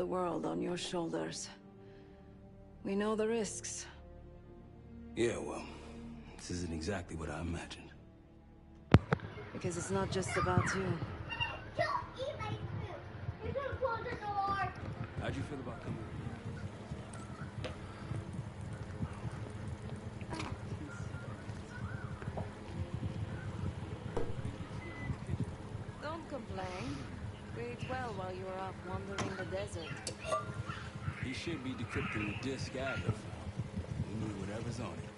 the world on your shoulders. We know the risks. Yeah, well, this isn't exactly what I imagined. Because it's not just about you. How'd you feel about coming? Don't complain. We ate well while you were off wandering the desert. He should be decrypting the disk Adler found. We need whatever's on it.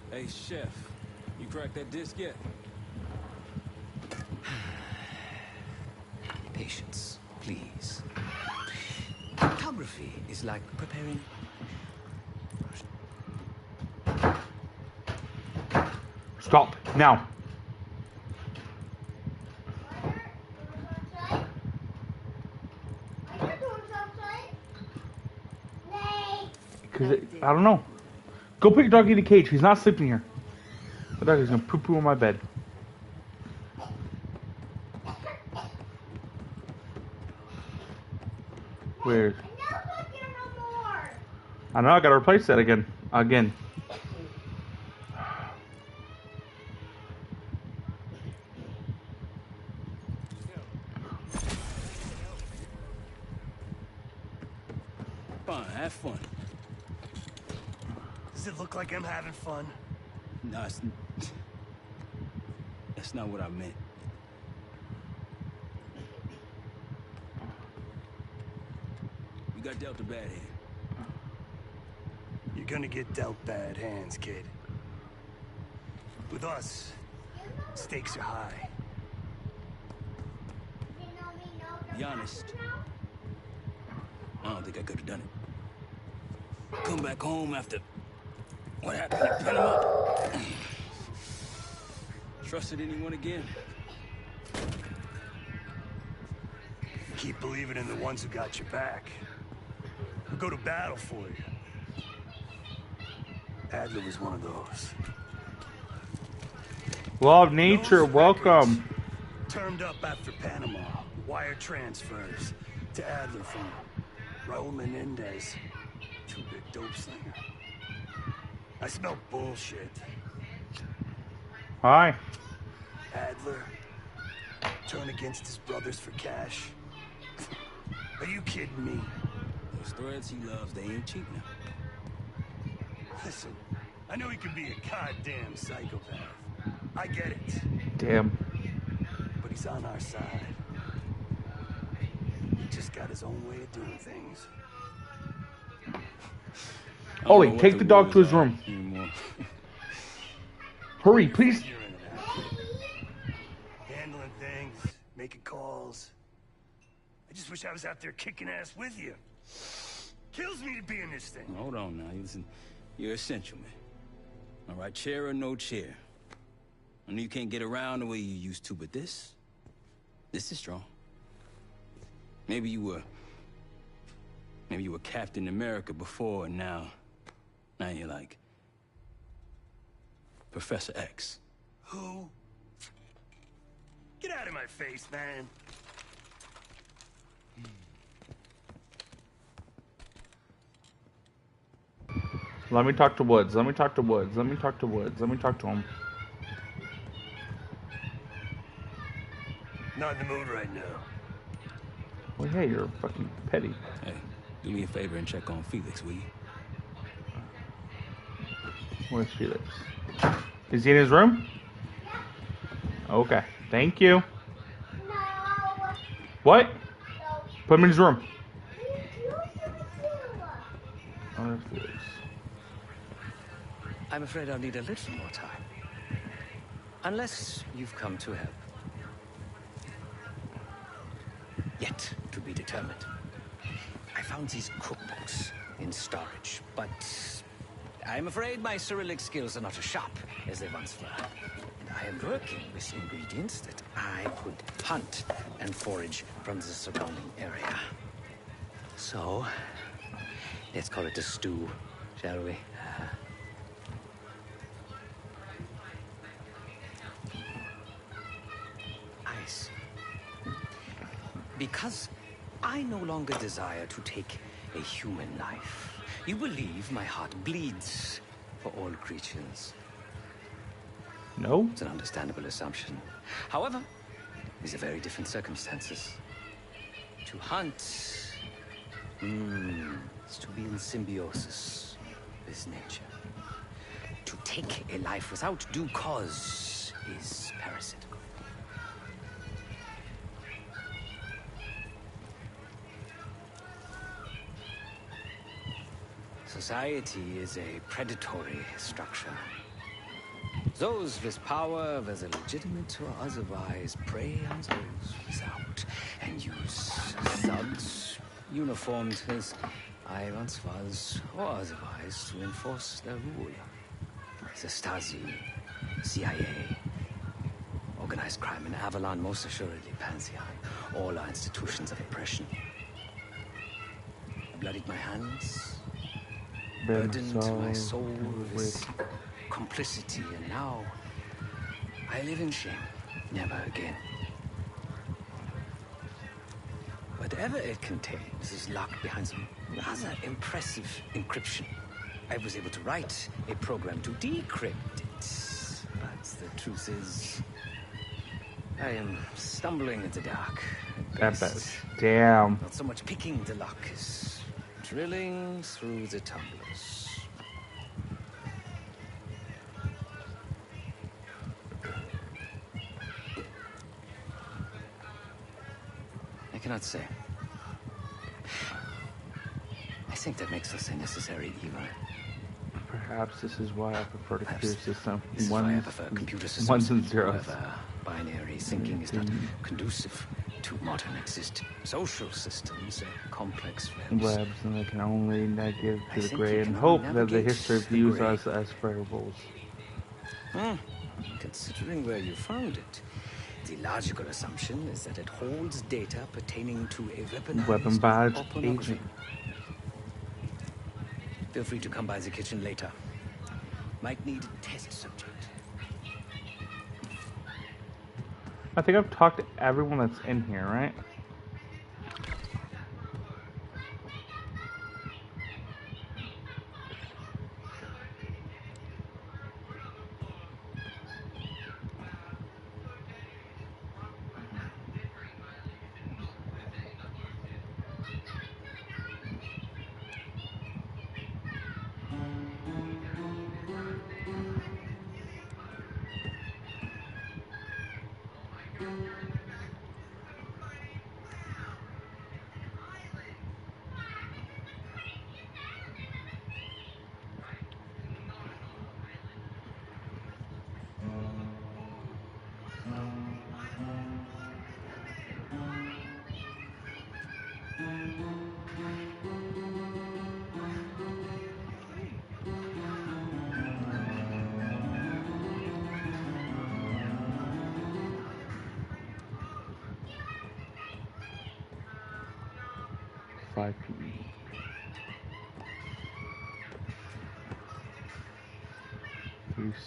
Hey, Chef, you cracked that disk yet? Patience, please. Photography is like preparing... Stop, now. Because I don't know. Go put your doggy in the cage. He's not sleeping here. The dog is gonna poo-poo on my bed. Where? I know, I gotta replace that again. Fine, have fun. Does it look like I'm having fun? No, that's not what I meant. You got dealt a bad hand. You're gonna get dealt bad hands, kid. With us, stakes are high. Be honest. I don't think I could have done it. Come back home after what happened to Panama. Trusted anyone again? Keep believing in the ones who got your back. Who go to battle for you. Adler was one of those. Law of nature, Those welcome. Turned up after Panama. Wire transfers to Adler from Raul Menendez. Two-bit dope slinger. I smell bullshit. Hi. Adler turn against his brothers for cash. Are you kidding me? Those threads he loves, they ain't cheap now. Listen, I know he can be a goddamn psychopath. I get it. Damn. But he's on our side. He just got his own way of doing things. Ollie, take the dog to his room. Hurry, please. Handling things, making calls. I just wish I was out there kicking ass with you. Kills me to be in this thing. Hold on now. Listen, you're essential, man. All right, chair or no chair. I know you can't get around the way you used to, but this is strong. Maybe you were Captain America before, and now you're like Professor X. Who? Get out of my face, man. Let me talk to Woods. Let me talk to Woods. Let me talk to Woods. Let me talk to him. Not in the mood right now. Well, hey, you're fucking petty. Hey, do me a favor and check on Felix, will you? Where's Felix? Is he in his room? Okay. Thank you. No. What? No. Put him in his room. Oh, there's Felix. I'm afraid I'll need a little more time. Unless you've come to help. Yet to be determined. I found these cookbooks in storage, but I'm afraid my Cyrillic skills are not as sharp as they once were. And I am working with ingredients that I could hunt and forage from the surrounding area. So, let's call it a stew, shall we? Ice. Because I no longer desire to take a human life. You believe my heart bleeds for all creatures. No? It's an understandable assumption. However, these are very different circumstances. To hunt is to be in symbiosis with nature. To take a life without due cause is parasitical. Society is a predatory structure. Those with power, whether legitimate or otherwise, prey on those without, and use thugs, uniformed as I once was, or otherwise, to enforce their rule. The Stasi, CIA, organized crime in Avalon, most assuredly Pantheon, all are institutions of oppression. I bloodied my hands, burdened my soul with complicity, and now I live in shame. Never again. Whatever it contains is locked behind some rather impressive encryption. I was able to write a program to decrypt it, but the truth is, I am stumbling in the dark. At best. Damn. Not so much picking the lock as drilling through the tumblers. I cannot say. I think that makes us a necessary evil. Perhaps this is why I prefer the computer system. This is why I prefer computer systems. Ones and zeros. However, binary thinking is not conducive to modern social systems are complex webs, and they can only give to the gray and hope that the history views us as variables. Considering where you found it, the logical assumption is that it holds data pertaining to a weaponized agent. Feel free to come by the kitchen later. Might need a test subject. I think I've talked to everyone that's in here, right?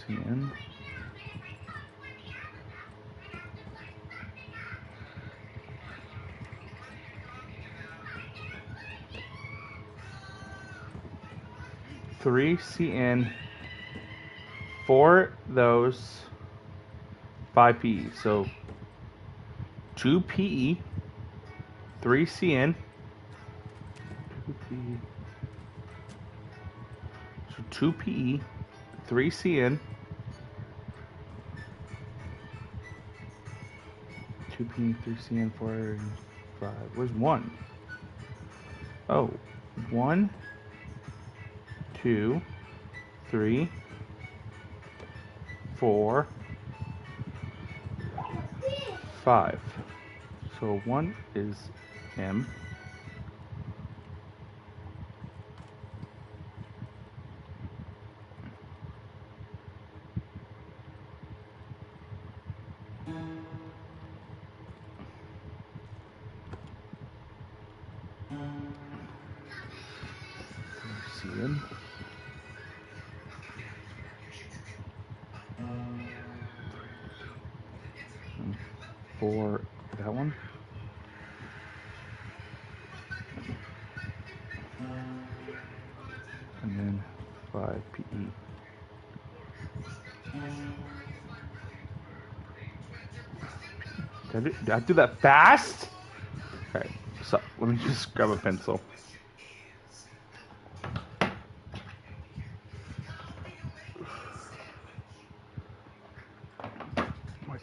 CN. Three CN, 4 those, 5 PE. So 2 PE, 3 CN, 2 PE. So 2 PE, 3 CN, 2 PE, 3 CN, 4 and 5. Where's 1? Oh, 1, 2, 3, 4, 5. So 1 is M. CN. 4, that one. Did I do that fast? Okay, so let me just grab a pencil.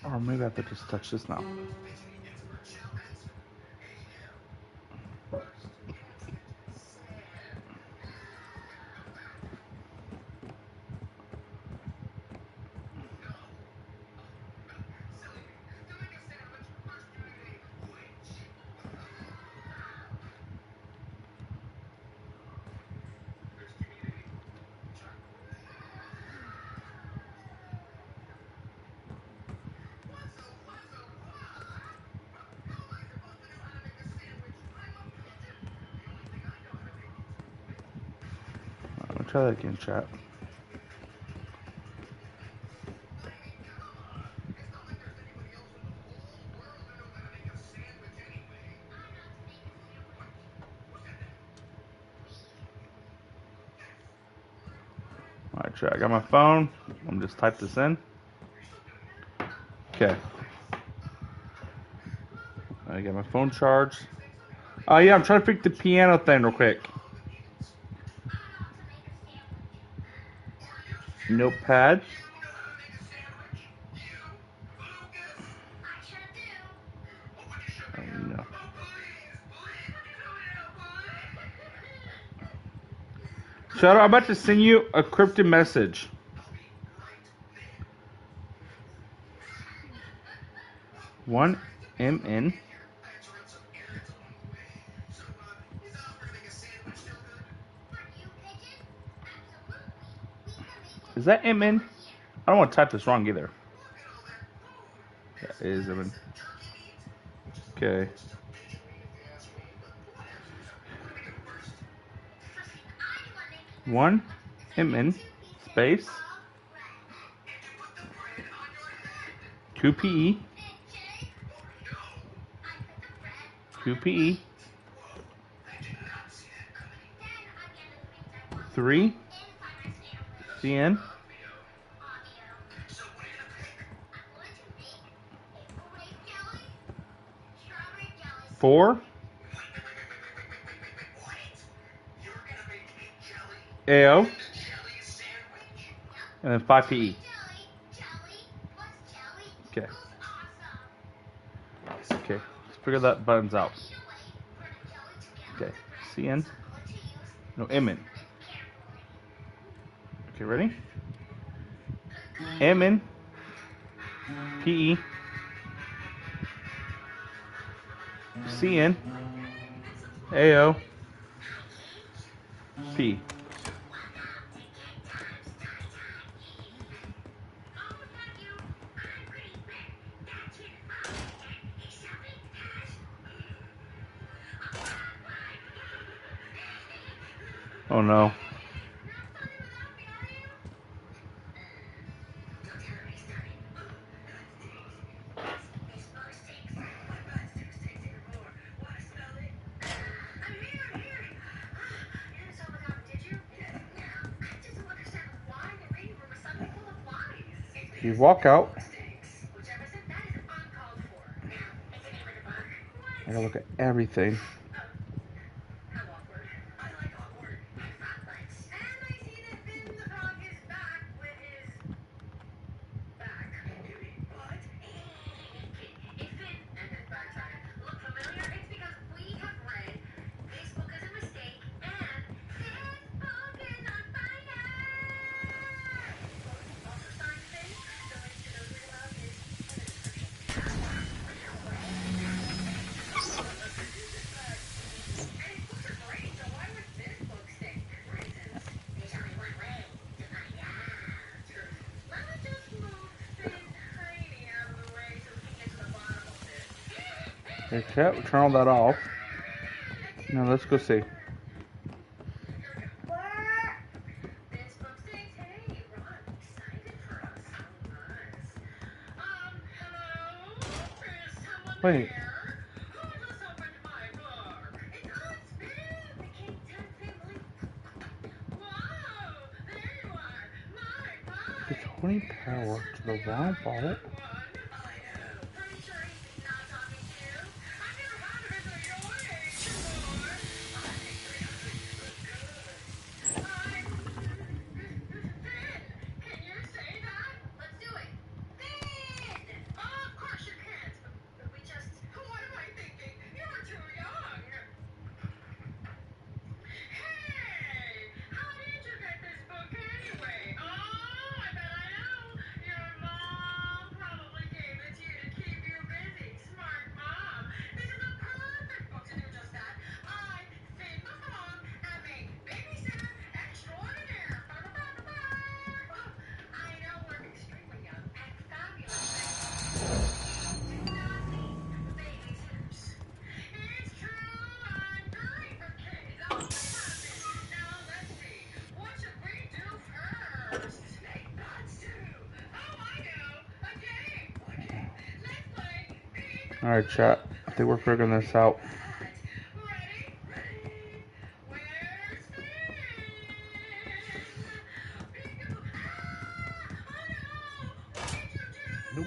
Or maybe I have to just touch this now. I'll try that again, chat. Alright, chat. I got my phone. I'm just type this in. Okay. I got my phone charged. Oh yeah, I'm trying to fix the piano thing real quick. Notepad. Oh, no. Shadow, I'm about to send you a cryptic message. One MN. Is that MN? I don't want to type this wrong either. That is MN. Okay. One MN space 2 PE 2 PE 3 CN 4 AO and then 5 PE. Okay. Okay. Let's figure that buttons out. Okay. CN. No, MN. Okay, ready? MN. PE. CN. AO. P. Oh no. You walk out. I gotta look at everything. Okay, we'll turn all that off. Now let's go see. Wait. It's Applying power to the wrong bottle. Alright, chat. I think we're figuring this out. Nope.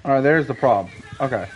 Alright, there's the problem. Okay.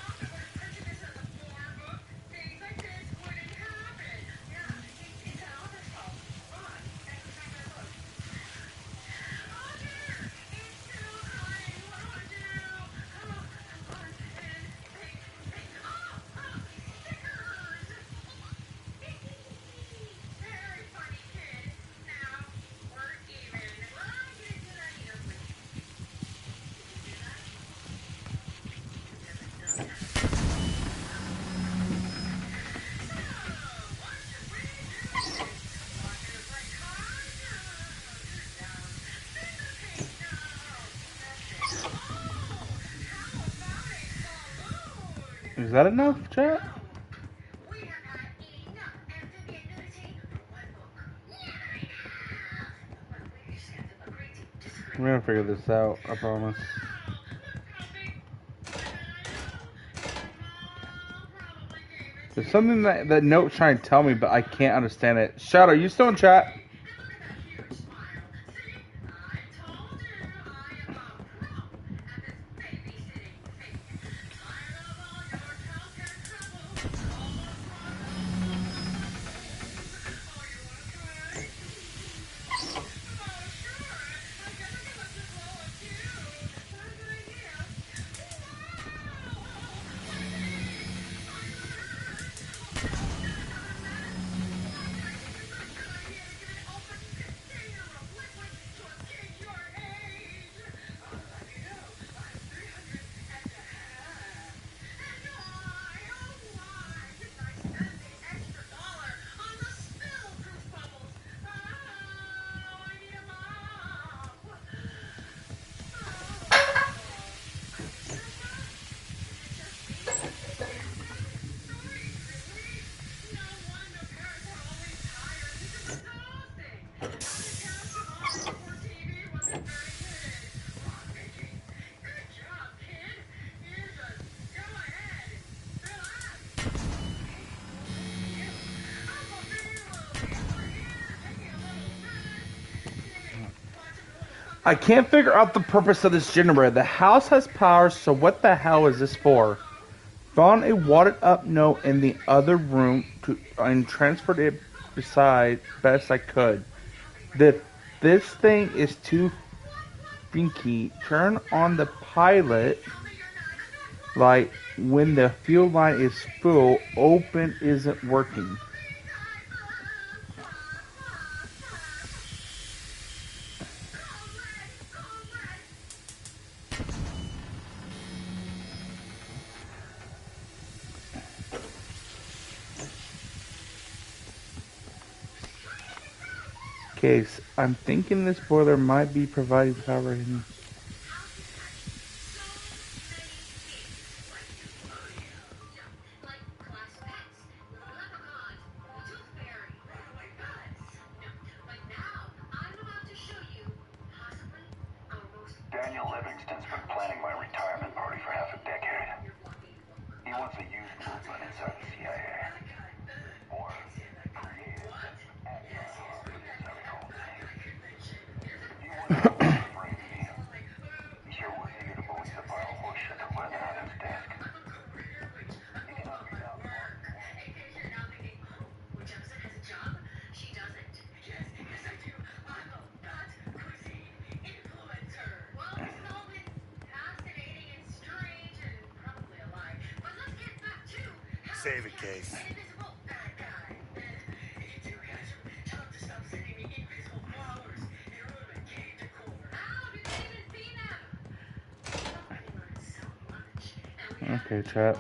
Is that enough, chat? We're gonna figure this out, I promise. There's something that note's trying to tell me, but I can't understand it. Shadow, you still in chat? I can't figure out the purpose of this generator. The house has power, so what the hell is this for? Found a wadded up note in the other room and transferred it beside best I could. This thing is too finky. Turn on the pilot light when the fuel line is full. Open isn't working. case. I'm thinking this boiler might be providing power in... Daniel Livingston's been planning my retirement party for half a decade. He wants a youth movement inside the CIA. Or creative, agile, military called things. He wanted to frame me. He sure was eager to believe the pile of horseshit that landed on his desk. He cannot be out. Save it, Case. Okay, chat.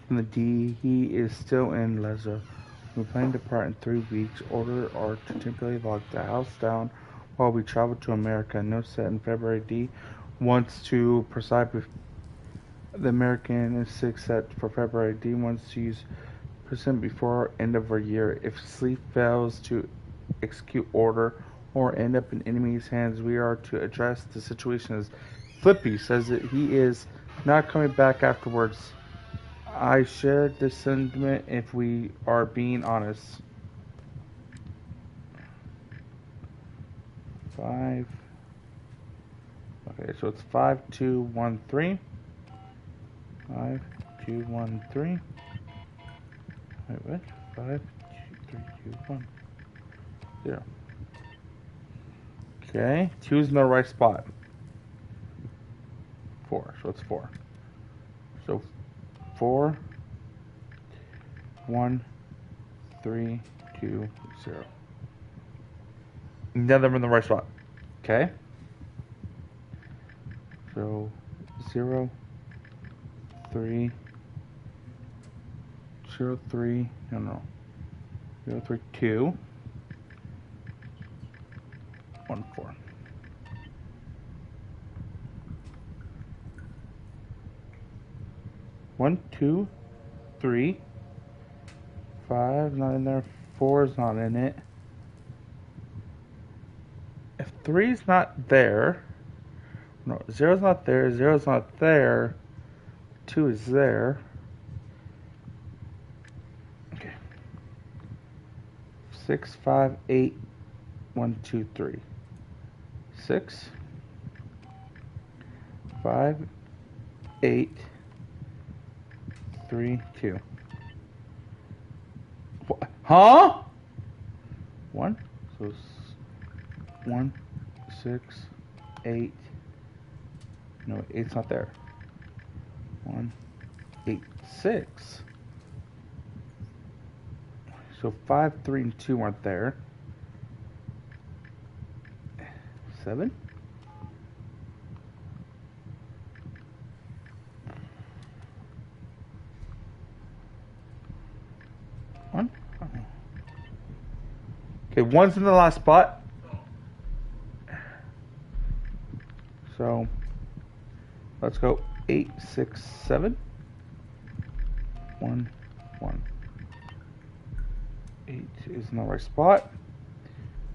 From the D, he is still in Lezo. We plan to depart in 3 weeks. Order are to temporarily lock the house down while we travel to America. No set in February. D wants to preside with the American is 6 set for February. D wants to use percent before end of our year. If sleep fails to execute order or end up in enemy's hands, we are to address the situation as Flippy says that he is not coming back afterwards. I share this sentiment if we are being honest. 5. Okay, so it's 5213. 5213. Wait, what? 5, 2, 3, 2, 1. 0. Okay, 2 is in the right spot. 4, so it's 4. So 4, 1, 3, 2, 0. None of them in the right spot. Okay. So 0, 3, 0, 3, no. 0, 3, 2, 1, 4. One, 2, 3, 5, not in there. 4 is not in it. If 3 is not there, no, 0 is not there, 0 is not there, 2 is there. Okay. 6, 5, 8, 1, 2, 3. 6, 5, 8, 3, 2. Huh? 1. So 1, 6, 8. No, 8's not there. 1, 8, 6. So 5, 3, and 2 aren't there. 7. 1. Okay, 1's in the last spot. So let's go 8, 6, 7. 1, 1. 8 is in the right spot.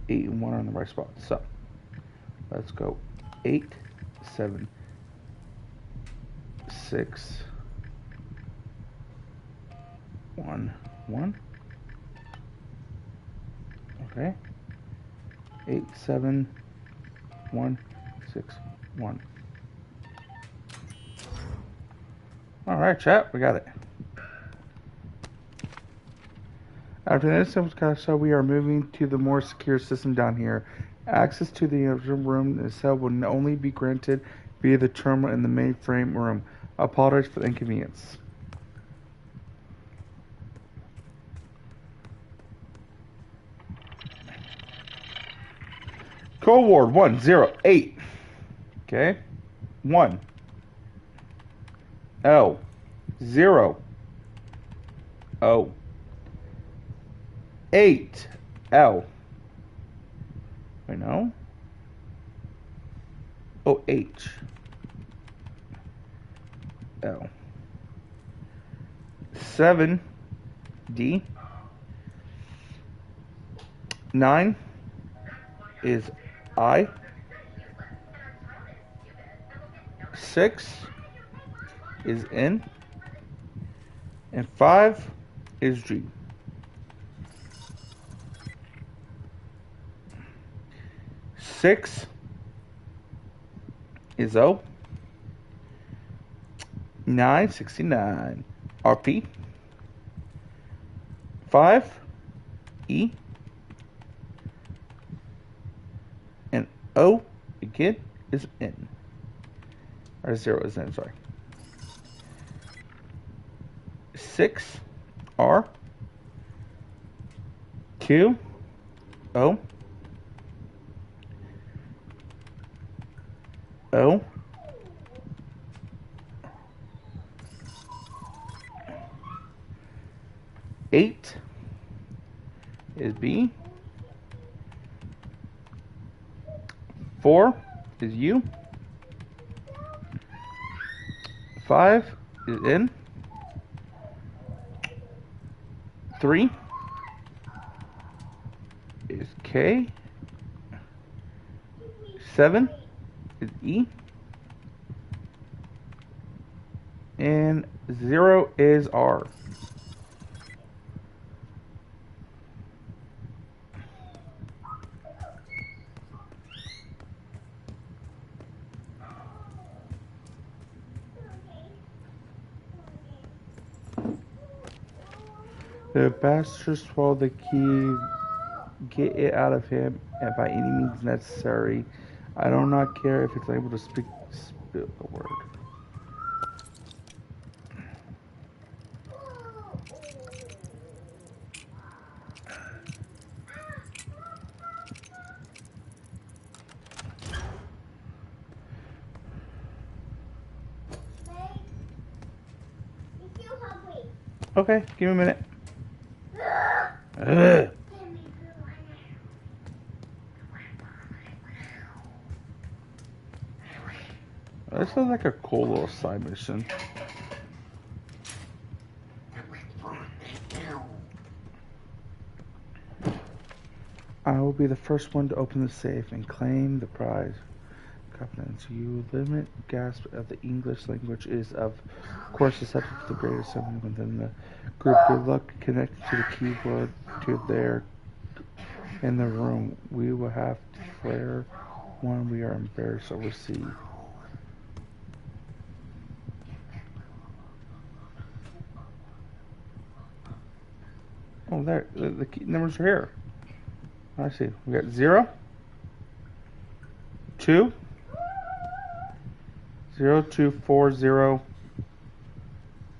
8 and 1 are in the right spot. So let's go 8, 7, 6, 1, 1. Okay. 8, 7, 1, 6, 1. Alright, chat, we got it. After the instance, so we are moving to the more secure system down here. Access to the room in the cell will only be granted via the terminal in the mainframe room. Apologize for the inconvenience. Code Ward 108. Okay. 1. L. 0. O. 8. L. Wait, no. O. H. L. 7. D. 9 is I. 6 is N. And 5 is G. 6 is O. 9, 69. RP. 5, E. And O, again, is N. Or 0 is N, sorry. 6, R. 2, O. O. 8 is B. 4 is U. 5 is N. 3 is K. 7 is E. And 0 is R. The bastard swallowed the key. Get it out of him, and by any means necessary. I do not care if it's able to speak the word. Okay, give me a minute. Ugh. This sounds like a cool little side mission. I will be the first one to open the safe and claim the prize. confidence. You limit gasp of the English language is, of course, the subject of the greatest assembly within the group. Good luck connecting to the keyboard to there in the room. We will have to declare one we are embarrassed overseas. Oh, there. The key numbers are here. I see. We got 0, 2, 0, 2, 4, 0,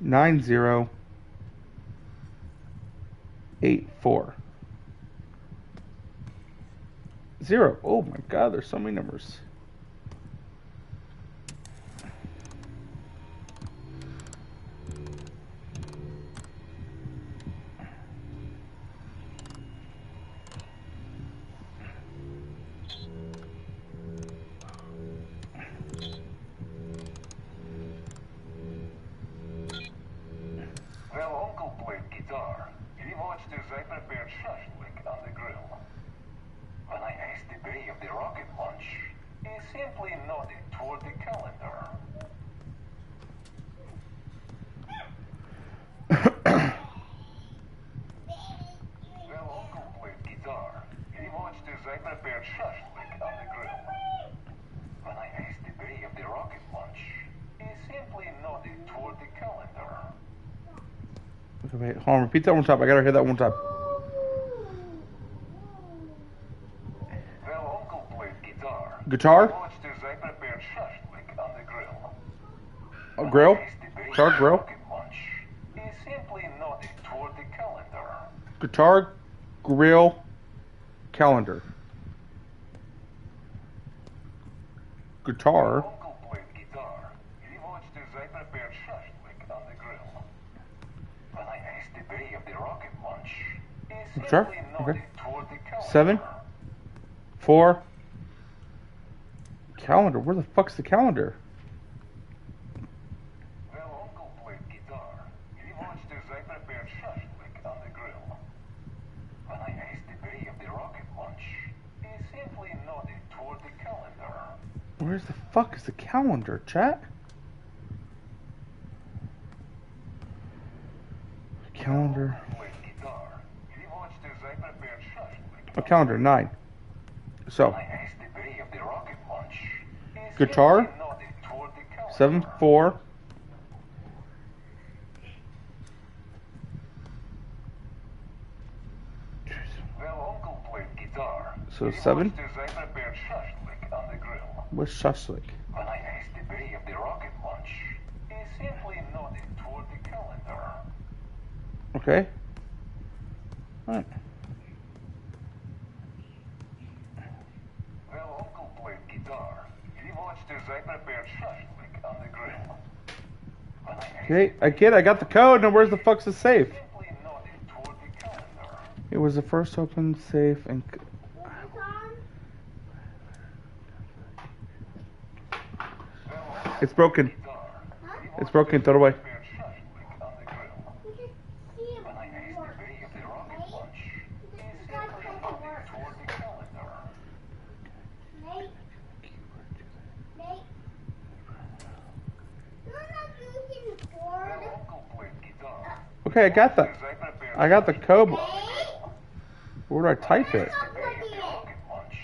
9, 0, 8, 4. 0. Oh my god, there's so many numbers. Well, Uncle played guitar. He watched as I prepared shashlik on the grill. When I asked the day of the rocket launch, he simply nodded toward the calendar. Well, Uncle played guitar. He watched as I prepared shashlik on the grill. When I asked the day of the rocket launch, he simply nodded toward the calendar. Okay, wait, hold on, repeat that one time. I gotta hear that one time. Well, Uncle played guitar. Guitar? He watched as I prepared shashlik on the grill. Oh, grill? When I asked the day Guitar, of the grill? rocket launch, he simply nodded toward the calendar. Guitar, grill, calendar. Guitar. Uncle played guitar. He watched as I prepared shashlik on the grill. When I asked the day of the rocket launch, he Sure, simply okay. nodded toward the calendar. 7, 4. Calendar. Where the fuck's the calendar? Well, Uncle played guitar. He watched as I prepared shashlik on the grill. When I asked the day of the rocket launch, he simply nodded toward the calendar. Where's the fuck is the calendar, chat? Calendar. Played guitar. He watched as I prepared shashlik. Oh, calendar, 9. So, When I asked the day of the rocket launch, he Guitar, simply nodded toward the calendar. 7, 4. Well, Uncle played guitar. So, He 7. watched as I prepared shashlik on the grill. What's shashlik? When I asked the day of the rocket launch, he simply nodded toward the calendar. Okay. Alright. Well, Uncle played guitar. He watched as I prepared shashlik on the grill. When I asked Okay, I get it. I got the code. Now where's the fuck's the safe? simply nodded toward the calendar. It was the first open safe and... It's broken. It's broken. Throw it away. Prepared shashlik on the grill. When I asked the day of the rocket launch, he simply nodded toward the calendar. Well, Uncle played guitar. Okay, I got that. As I prepared I got the code. Where do I type it? the day of the rocket launch,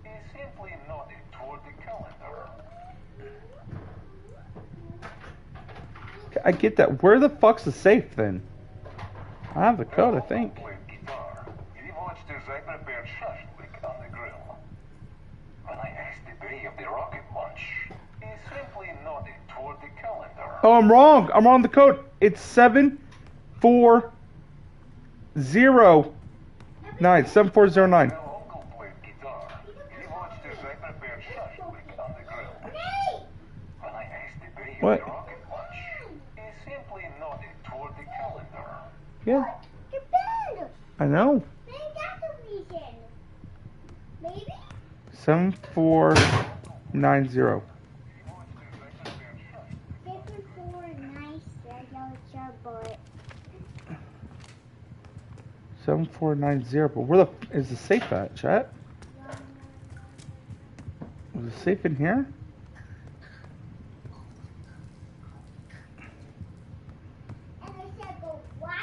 he simply nodded toward the calendar. I get that. Where the fuck's the safe then? I have the code, I think. Played guitar. He watched as I prepared shashlik on the grill. When I asked the day of the rocket launch, he simply nodded toward the calendar. Oh, I'm wrong. I'm on the code. It's 7, 4, 0, 9. 7409. Well, Uncle played guitar. He watched as I prepared shashlik on the grill. When I asked the day of What? the rocket launch, he simply nodded toward the calendar. Yeah, I know. 7490. Seven four nine zero. But where the is the safe at, chat? Was it safe in here? And I said go right,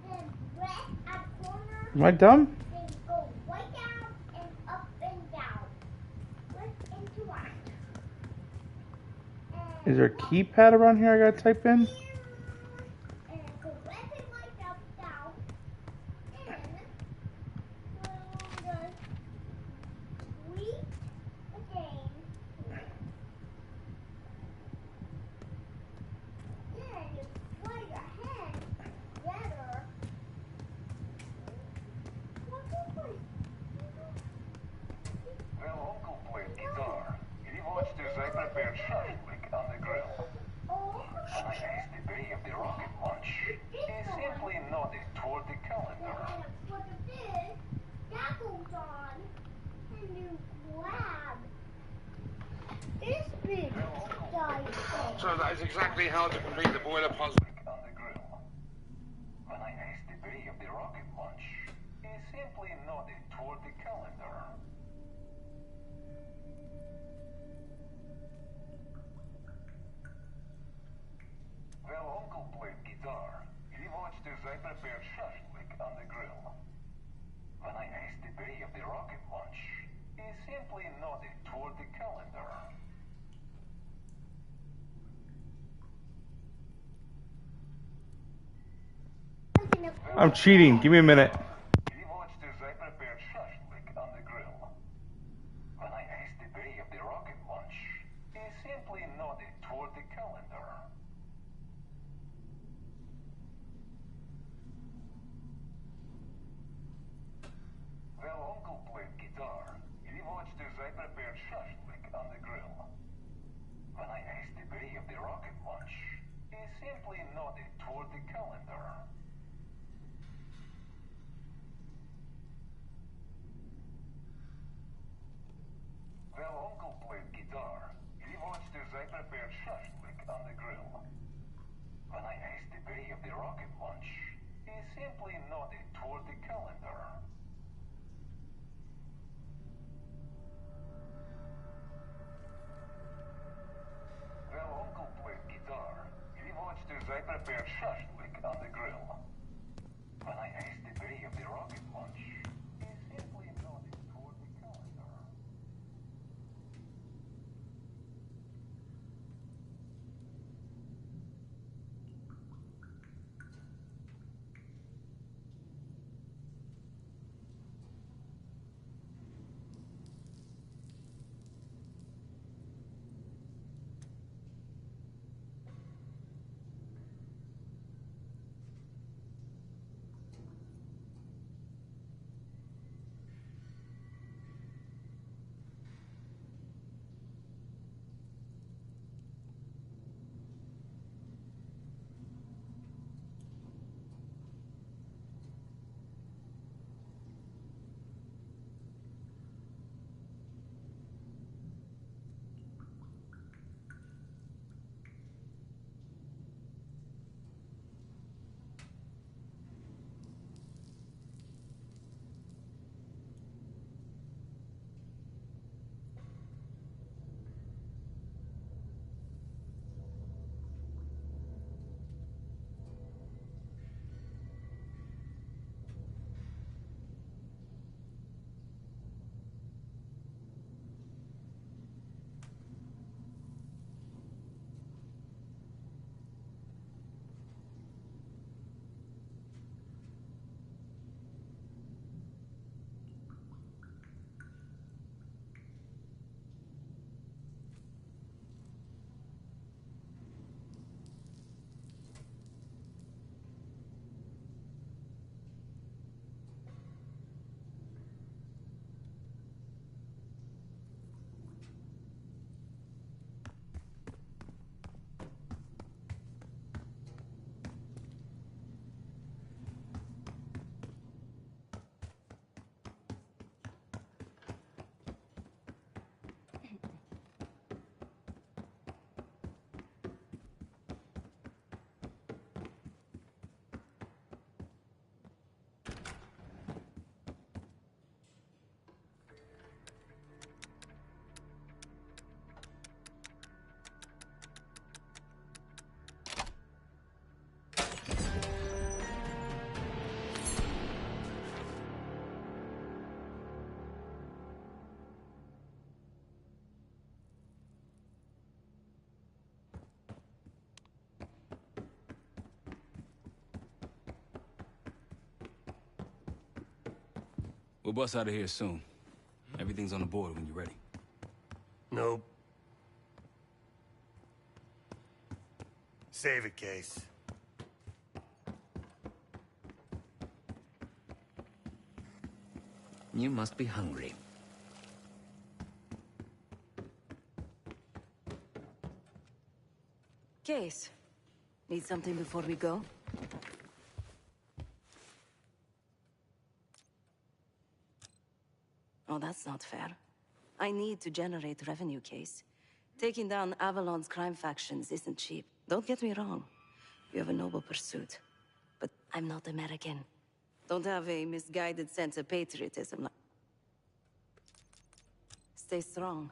then red at corner, Am I dumb? then go right down and up and down. Left into right. And Is there a keypad around here I gotta type in? and go left and right up, down. And through the sweet again. Then you slide your hand together. What's this place? Well, Uncle played guitar. He watched as I prepared shashlik on the grill. Oh, When I asked the day of the rocket launch, he simply nodded toward the calendar. and put this, that goes on, and you grab this big dice. So that is exactly how to complete the boiler puzzle. On the grill. When I asked the day of the rocket launch, he simply nodded toward the calendar. Well, Uncle played guitar. He watched as I prepared shashlik on the grill. When I asked the day of the rocket launch, he simply nodded toward the calendar. I'm cheating. Give me a minute. He watched as I prepared shashlik on the grill. When I asked the day of the rocket launch, he simply nodded toward the calendar. Well, Uncle played guitar. He watched as I prepared shashlik on the grill. When I asked the day of the rocket launch, he simply nodded toward the calendar. Well, Uncle played guitar. He watched as I prepared shashlik on the grill. When I asked the day of the rocket launch, he simply nodded toward the calendar. Well, Uncle played guitar. He watched as I prepared shashlik on the grill. When I asked the day of the rocket launch, he simply nodded toward the calendar. We'll bust out of here soon. Everything's on the board when you're ready. Nope. Save it, Case. You must be hungry. Case, need something before we go? Oh, that's not fair. I need to generate revenue, Case. Taking down Avalon's crime factions isn't cheap. Don't get me wrong. You have a noble pursuit. But I'm not American. Don't have a misguided sense of patriotism. Stay strong.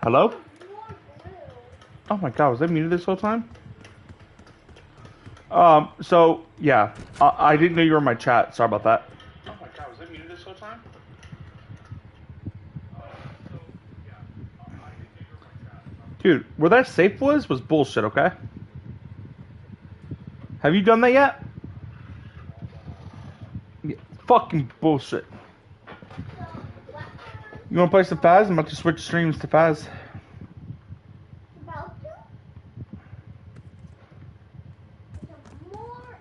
Hello? Oh my god, was I muted this whole time? So, yeah. I didn't know you were in my chat. Sorry about that. Oh my god, was I muted this whole time? Dude, where that safe was bullshit, okay? Have you done that yet? Yeah, fucking bullshit. You wanna play some Faz? I'm about to switch streams to Faz. About to? More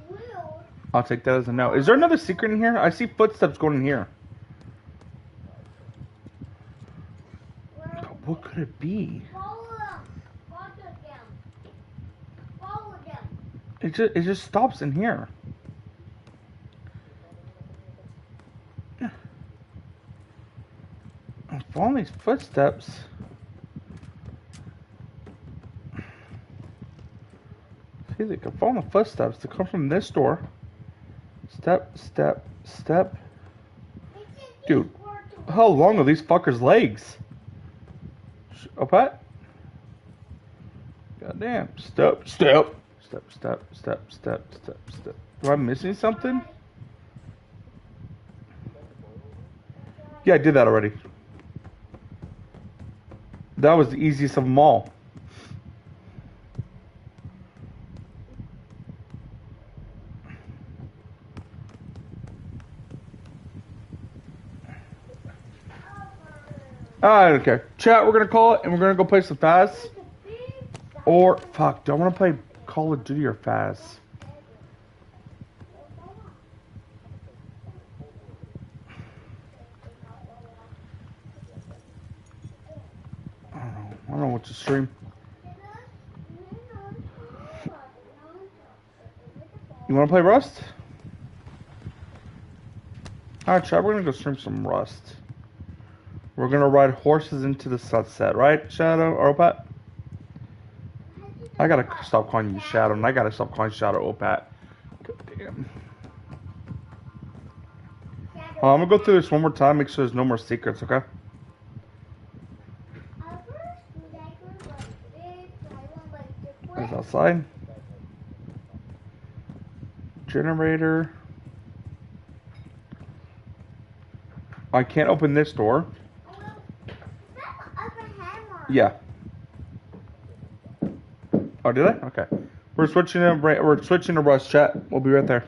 wheels. I'll take that as a no. Is there another secret in here? I see footsteps going in here. But what could it be? Follow them. Follow them. Follow them. It just stops in here. I'm following these footsteps. See, they can follow the footsteps to come from this door. Step, step, step. Dude, how long are these fuckers' legs? A what? Goddamn. Step, step. Step, step, step, step, step, step. Am I missing something? Yeah, I did that already. That was the easiest of them all. I don't care. Chat, we're gonna call it, and we're gonna go play some Faz. Or, fuck, do I want to play Call of Duty or Faz? I don't know what to stream. You want to play Rust? Alright, chat, we're gonna go stream some Rust. We're gonna ride horses into the sunset, right, Shadow or Opat? I gotta stop calling you Shadow, and I gotta stop calling Shadow Opat. God damn. I'm gonna go through this one more time, make sure there's no more secrets, okay? It's outside. Generator. I can't open this door. Yeah. Oh, did I? Okay. We're switching to Rust chat. We'll be right there.